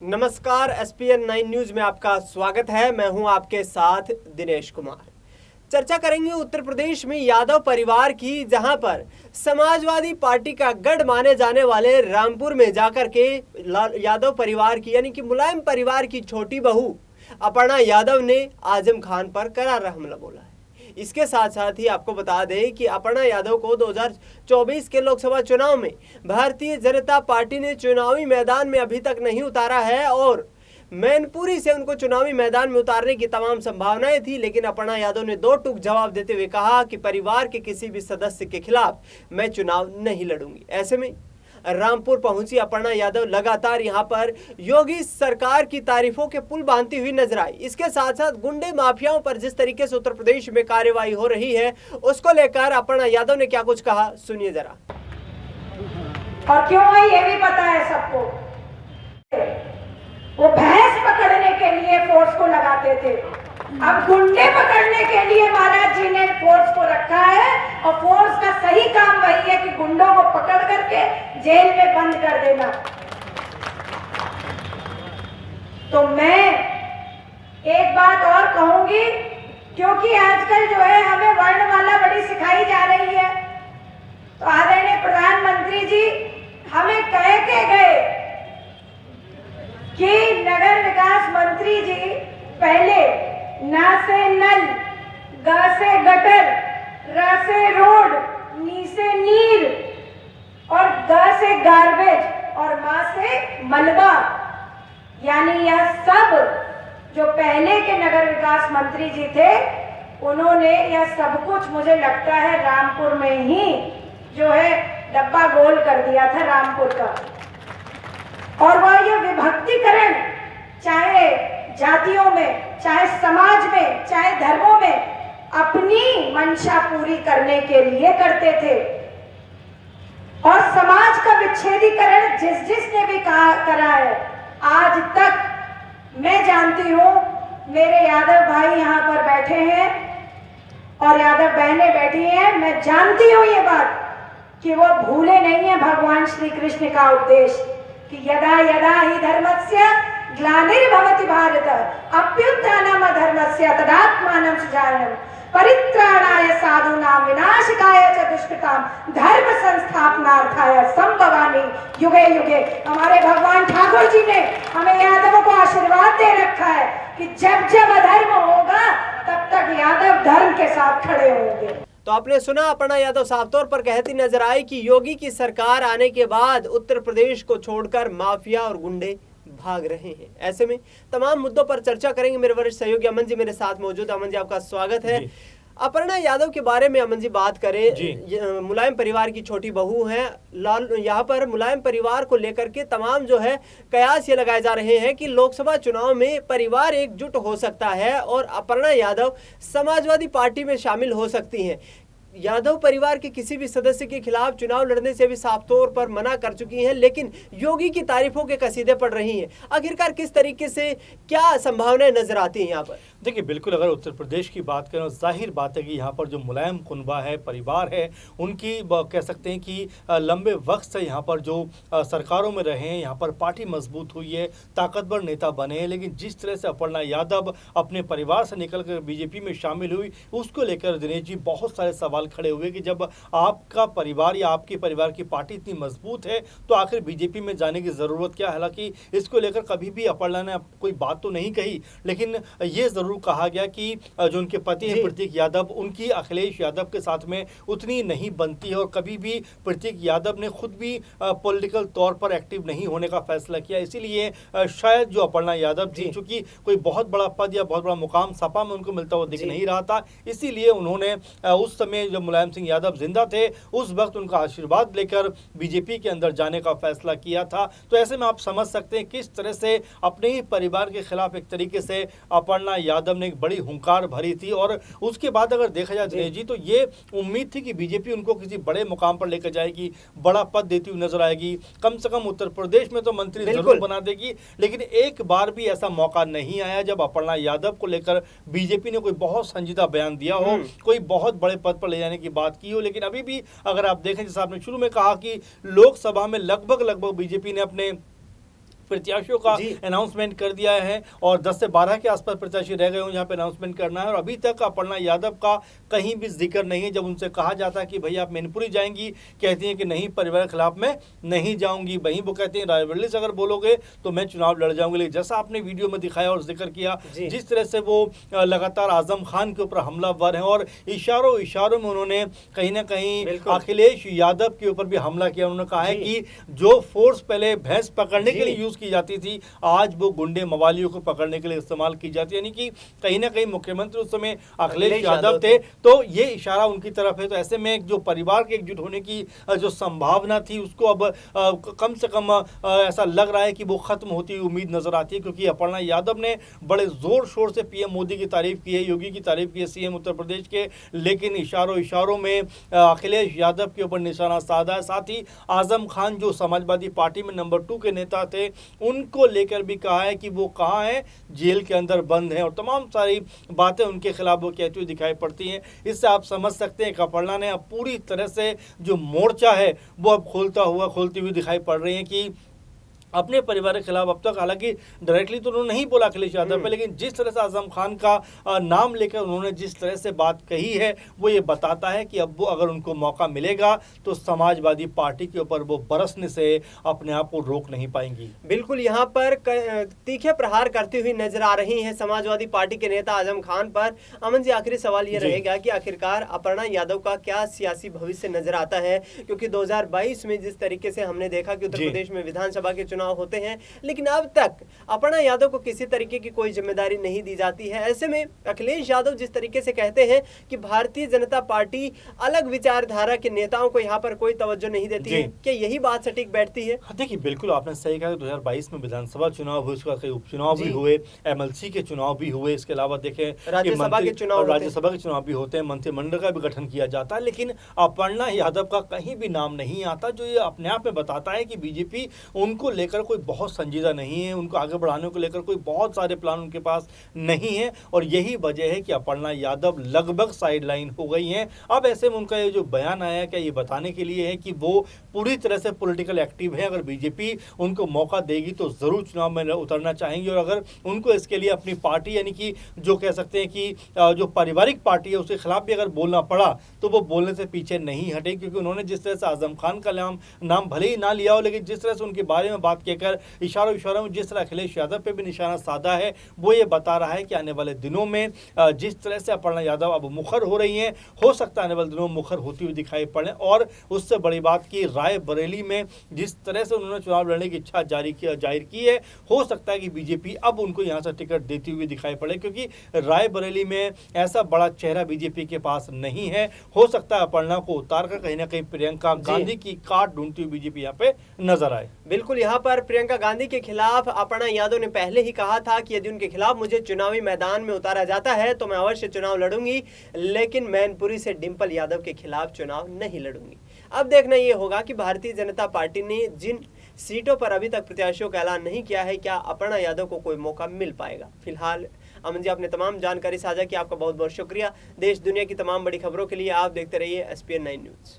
नमस्कार, ESPN 9 news में आपका स्वागत है। मैं हूं आपके साथ दिनेश कुमार। चर्चा करेंगे उत्तर प्रदेश में यादव परिवार की, जहां पर समाजवादी पार्टी का गढ़ माने जाने वाले रामपुर में जाकर के यादव परिवार की यानी कि मुलायम परिवार की छोटी बहू अपर्णा यादव ने आजम खान पर करारा हमला बोला है। इसके साथ साथ ही आपको बता दें कि अपर्णा यादव को 2024 के लोकसभा चुनाव में भारतीय जनता पार्टी ने चुनावी मैदान में अभी तक नहीं उतारा है और मैनपुरी से उनको चुनावी मैदान में उतारने की तमाम संभावनाएं थी, लेकिन अपर्णा यादव ने दो टूक जवाब देते हुए कहा कि परिवार के किसी भी सदस्य के खिलाफ मैं चुनाव नहीं लड़ूंगी। ऐसे में रामपुर पहुंची अपर्णा यादव लगातार यहां पर योगी सरकार की तारीफों के पुल बांधती हुई नजर आई। इसके साथ साथ गुंडे माफियाओं पर जिस तरीके से उत्तर प्रदेश में कार्रवाई हो रही है, उसको लेकर अपर्णा यादव ने क्या कुछ कहा, सुनिए जरा। और क्यों है ये भी पता है सबको। वो भैंस पकड़ने के लिए फोर्स को लगाते थे, अब गुंडे पकड़ने के लिए महाराज जी ने फोर्स को रखा है और फोर्स का सही काम वही है कि गुंडों को पकड़ करके जेल में बंद कर देना। तो मैं एक बात और कहूंगी, क्योंकि आजकल जो है हमें वर्णमाला बड़ी सिखाई जा रही है, तो आदरणीय प्रधानमंत्री जी हमें कह के गए कि नगर विकास मंत्री जी पहले ना से नल, ग से गटर, र से रोड, नी से नीर और ग से गार्बेज और मा से मलबा, यानी यह सब जो पहले के नगर विकास मंत्री जी थे उन्होंने यह सब कुछ मुझे लगता है रामपुर में ही जो है डब्बा गोल कर दिया था रामपुर का। और वह ये विभक्तिकरण चाहे जातियों में, चाहे समाज में, चाहे धर्मों में अपनी मंशा पूरी करने के लिए करते थे। और समाज का विच्छेदीकरण जिसने भी करा है आज तक, मैं जानती हूं, मेरे यादव भाई यहाँ पर बैठे हैं और यादव बहनें बैठी हैं, मैं जानती हूं ये बात कि वो भूले नहीं है भगवान श्री कृष्ण का उपदेश कि यदा यदा ही धर्मस्य ग्लानिर्भवति भारत अभ्युत्थानम धर्मस्य तदात्मानं सृजाम्यहम् परित्राणाय साधूनां विनाशकाय च दुष्कृतां धर्म संस्थापनार्थाय संभवामि युगे युगे। हमारे भगवान ठाकुर जी ने हमें यादवों को आशीर्वाद दे रखा है कि जब जब अधर्म होगा तब तक यादव धर्म के साथ खड़े होंगे। तो आपने सुना, अपर्णा यादव साफ तौर पर कहती नजर आई कि योगी की सरकार आने के बाद उत्तर प्रदेश को छोड़कर माफिया और गुंडे भाग रहे हैं। ऐसे में तमाम मुद्दों पर चर्चा करेंगे। मेरे वरिष्ठ सहयोगी अमन जी मेरे साथ मौजूद। अमन जी, आपका स्वागत है। अपर्णा यादव के बारे में अमन जी बात करें, मुलायम परिवार की छोटी बहू हैं। यहाँ पर मुलायम परिवार को लेकर के तमाम जो है कयास ये लगाए जा रहे हैं कि लोकसभा चुनाव में परिवार एकजुट हो सकता है और अपर्णा यादव समाजवादी पार्टी में शामिल हो सकती हैं। यादव परिवार के किसी भी सदस्य के खिलाफ चुनाव लड़ने से भी साफ तौर पर मना कर चुकी हैं, लेकिन योगी की तारीफों के कसीदे पड़ रही हैं। आखिरकार किस तरीके से क्या संभावनाएं नजर आती हैं यहाँ पर? देखिए, बिल्कुल अगर उत्तर प्रदेश की बात करें, जाहिर बात है कि यहाँ पर जो मुलायम कुनबा है, परिवार है, उनकी कह सकते हैं कि लंबे वक्त से यहाँ पर जो सरकारों में रहे हैं, यहाँ पर पार्टी मजबूत हुई है, ताकतवर नेता बने हैं, लेकिन जिस तरह से अपर्णा यादव अपने परिवार से निकलकर बीजेपी में शामिल हुई, उसको लेकर दिनेश जी बहुत सारे सवाल खड़े हुए कि जब आपका परिवार या आपके परिवार की पार्टी इतनी मजबूत है तो आखिर बीजेपी में जाने की जरूरत क्या। हालांकि इसको लेकर कभी भी अपर्णा ने कोई बात तो नहीं कही, लेकिन ये जरूर कहा गया कि जो उनके पति हैं प्रतीक यादव, उनकी अखिलेश यादव के साथ में उतनी नहीं बनती है और कभी भी प्रतीक यादव ने खुद भी पॉलिटिकल तौर पर एक्टिव नहीं होने का फैसला किया। इसीलिए शायद जो अपर्णा यादव थी, चूंकि कोई बहुत बड़ा पद या बहुत बड़ा मुकाम सपा में उनको मिलता हुआ दिख नहीं रहा था, इसीलिए उन्होंने उस समय जब मुलायम सिंह यादव जिंदा थे उस वक्त उनका आशीर्वाद लेकर बीजेपी के अंदर जाने का फैसला किया था। तो ऐसे में आप समझ सकते हैं किस तरह से अपने ही परिवार के खिलाफ एक तरीके से अपर्णा यादव ने एक बड़ी हुंकार भरी थी। और उसके बाद अगर देखा जाए दिनेश जी, तो ये उम्मीद थी कि बीजेपी उनको किसी बड़े मुकाम पर लेकर जाएगी, बड़ा पद देती हुई नजर आएगी, कम से कम उत्तर प्रदेश में तो मंत्री जरूर बना देगी। लेकिन एक बार भी ऐसा मौका नहीं आया जब अपर्णा यादव को लेकर बीजेपी ने कोई बहुत संजीदा बयान दिया हो, कोई बहुत बड़े पद पर ले जाने की बात की हो। लेकिन अभी भी अगर आप देखें, जैसा आपने शुरू में कहा कि लोकसभा में लगभग बीजेपी ने अपने प्रत्याशियों का जी। अनाउंसमेंट कर दिया है और 10 से 12 के आसपास प्रत्याशी रह गए हों जहाँ पे अनाउंसमेंट करना है। और अभी तक अपर्णा यादव का कहीं भी जिक्र नहीं है। जब उनसे कहा जाता है कि भैया आप मैनपुरी जाएंगी, कहती हैं कि नहीं, परिवार के खिलाफ मैं नहीं जाऊंगी। वहीं वो कहती हैं रायबरेली से अगर बोलोगे तो मैं चुनाव लड़ जाऊंगी। लेकिन जैसा आपने वीडियो में दिखाया और जिक्र किया, जिस तरह से वो लगातार आजम खान के ऊपर हमलावर हैं और इशारों इशारों में उन्होंने कहीं ना कहीं अखिलेश यादव के ऊपर भी हमला किया। उन्होंने कहा है कि जो फोर्स पहले भैंस पकड़ने के लिए यूज की जाती थी, आज वो गुंडे मवालियों को पकड़ने के लिए इस्तेमाल की जाती है। यानी कि कहीं ना कहीं मुख्यमंत्री उस समय अखिलेश यादव थे, तो ये इशारा उनकी तरफ है। तो ऐसे में जो परिवार के एकजुट होने की जो संभावना थी उसको अब कम से कम ऐसा लग रहा है कि वो खत्म होती हुई उम्मीद नजर आती है। क्योंकि अपर्णा यादव ने बड़े जोर शोर से पीएम मोदी की तारीफ की है, योगी की तारीफ की है, सीएम उत्तर प्रदेश के, लेकिन इशारों में अखिलेश यादव के ऊपर निशाना साधा है। साथ ही आजम खान जो समाजवादी पार्टी में नंबर 2 के नेता थे, उनको लेकर भी कहा है कि वो कहाँ है, जेल के अंदर बंद है, और तमाम सारी बातें उनके खिलाफ वो कहती हुई दिखाई पड़ती हैं। इससे आप समझ सकते हैं कि अपर्णा ने अब पूरी तरह से जो मोर्चा है वो अब खोलती हुई दिखाई पड़ रही है कि अपने परिवार के खिलाफ अब तक, हालांकि डायरेक्टली तो उन्होंने नहीं बोला अखिलेश यादव पे, लेकिन जिस तरह से आजम खान का नाम लेकर उन्होंने जिस तरह से बात कही है वो ये बताता है कि अब वो अगर उनको मौका मिलेगा तो समाजवादी पार्टी के ऊपर वो बरसने से अपने आप को रोक नहीं पाएंगी। बिल्कुल, यहाँ पर तीखे प्रहार करती हुई नजर आ रही हैं समाजवादी पार्टी के नेता आजम खान पर। अमन जी, आखिरी सवाल ये रहेगा कि आखिरकार अपर्णा यादव का क्या सियासी भविष्य नजर आता है? क्योंकि 2022 में जिस तरीके से हमने देखा कि उत्तर प्रदेश में विधानसभा के चुनाव होते हैं, लेकिन अब तक अपर्णा यादव को किसी तरीके की कोई जिम्मेदारी नहीं दी जाती है। ऐसे में अखिलेश यादव जिस तरीके से कहते हैं कि भारतीय जनता पार्टी अलग विचारधारा के नेताओं को यहाँ पर कोई तवज्जो नहीं देती है, क्या यही बात सटीक बैठती है? देखिए, बिल्कुल आपने सही कहा। 2022 में विधानसभा चुनाव हुए, उसके बाद कई उपचुनाव भी हुए, एमएलसी के चुनाव भी हुए, इसके अलावा देखें राज्यसभा के चुनाव भी होते हैं, मंत्रिमंडल का भी गठन किया जाता है, लेकिन अपर्णा यादव का कहीं भी नाम नहीं आता, जो ये अपने आप में बताता है कि बीजेपी उनको लेकर कोई बहुत संजीदा नहीं है, उनको आगे बढ़ाने को लेकर कोई बहुत सारे प्लान उनके पास नहीं है। और यही वजह है कि अपर्णा यादव लगभग साइडलाइन हो गई हैं। अब ऐसे में उनका ये जो बयान आया, क्या ये बताने के लिए है कि वो पूरी तरह से पॉलिटिकल एक्टिव है, अगर बीजेपी उनको मौका देगी तो जरूर चुनाव में उतरना चाहेंगे, और अगर उनको इसके लिए अपनी पार्टी, यानी कि जो कह सकते हैं कि जो पारिवारिक पार्टी है उसके खिलाफ भी अगर बोलना पड़ा तो वो बोलने से पीछे नहीं हटे। क्योंकि उन्होंने जिस तरह से आजम खान का नाम भले ही ना लिया हो, लेकिन जिस तरह से उनके बारे में बात कहकर इशारों में जिस तरह अखिलेश यादव पे भी निशाना साधा है, वो ये बता रहा है कि आने वाले दिनों में जिस तरह से अपर्णा यादव अब मुखर हो रही हैं, हो सकता है आने वाले दिनों में मुखर होती हुई दिखाई पड़े। और उससे बड़ी बात की रायबरेली में जिस तरह से उन्होंने चुनाव लड़ने की इच्छा जाहिर की है, हो सकता है कि बीजेपी अब उनको यहाँ से टिकट देती हुई दिखाई पड़े, क्योंकि रायबरेली में ऐसा बड़ा चेहरा बीजेपी के पास नहीं है। हो सकता है अपर्णा को उतार कर कहीं ना कहीं प्रियंका गांधी की काट ढूंढती हुई बीजेपी यहाँ पे नजर आए। बिल्कुल, यहाँ पर प्रियंका गांधी के खिलाफ अपर्णा यादव ने पहले ही कहा था कि यदि उनके खिलाफ मुझे चुनावी मैदान में उतारा जाता है तो मैं अवश्य चुनाव लड़ूंगी, लेकिन मैनपुरी से डिंपल यादव के खिलाफ चुनाव नहीं लड़ूंगी। अब देखना यह होगा कि भारतीय जनता पार्टी ने जिन सीटों पर अभी तक प्रत्याशियों का ऐलान नहीं किया है, क्या अपर्णा यादव को कोई मौका मिल पाएगा? फिलहाल अमन जी, आपने तमाम जानकारी साझा की, आपका बहुत बहुत शुक्रिया। देश दुनिया की तमाम बड़ी खबरों के लिए आप देखते रहिए SPN 9 न्यूज।